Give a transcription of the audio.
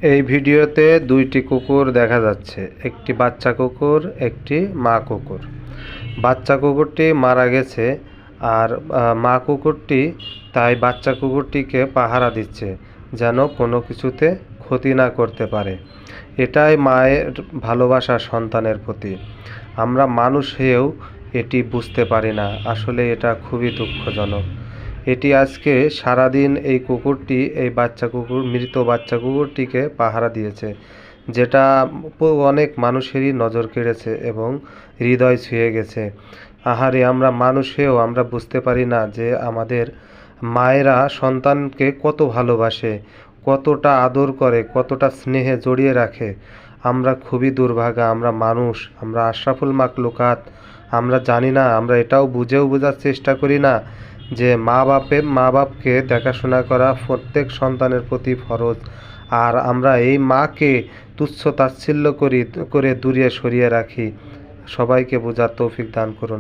এই ভিডিওতে দুইটি কুকুর দেখা যাচ্ছে, একটি বাচ্চা কুকুর, একটি মা কুকুর। বাচ্চা কুকুরটি মারা গেছে আর মা কুকুরটি তাই বাচ্চা কুকুরটিকে পাহারা দিচ্ছে যেন কোনো কিছুতে ক্ষতি না করতে পারে। এটাই মায়ের ভালোবাসা সন্তানের প্রতি। আমরা মানুষ হয়েও এটি বুঝতে পারি না, আসলে এটা খুবই দুঃখজনক। এটি আজকে সারাদিন এই কুকুরটি এই মৃত বাচ্চা কুকুরটিকে পাহারা দিয়েছে, যেটা অনেক মানুষেরই নজর কেড়েছে এবং হৃদয় ছুঁয়ে গেছে। আহারে, আমরা মানুষ হয়েও আমরা বুঝতে পারি না যে আমাদের মায়েরা সন্তানকে কত ভালোবাসে, কতটা আদর করে, কতটা স্নেহে জড়িয়ে রাখে। আমরা খুবই দুর্ভাগা, আমরা মানুষ, আমরা আশরাফুল মাখলুকাত। আমরা জানি না, আমরা এটাও বোঝার চেষ্টা করি না যে মা বাপকে দেখাশোনা করা প্রত্যেক সন্তানের প্রতি ফরজ। আর আমরা এই মাকে তুচ্ছ তাচ্ছিল্য করে দূরে সরিয়ে রাখি। সবাইকে বোঝার তৌফিক দান করুন।